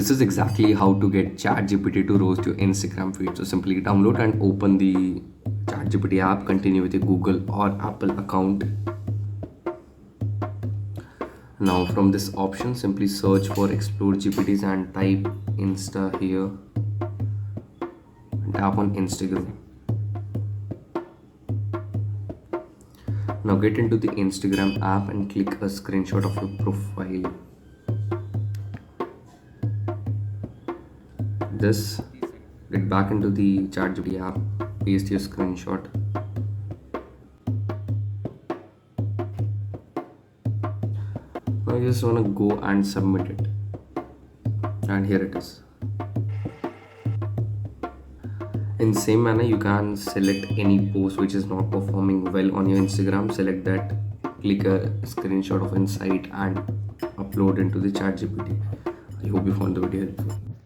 This is exactly how to get ChatGPT to roast your Instagram feed. So simply download and open the ChatGPT app, continue with your Google or Apple account. Now from this option, simply search for Explore GPTs and type Insta here. Tap on Instagram. Now get into the Instagram app and click a screenshot of your profile. This, get back into the ChatGPT app, paste your screenshot. Now you just want to go and submit it, and here it is. In same manner, you can select any post which is not performing well on your Instagram. Select that, click a screenshot of inside and upload into the ChatGPT. I hope you found the video helpful.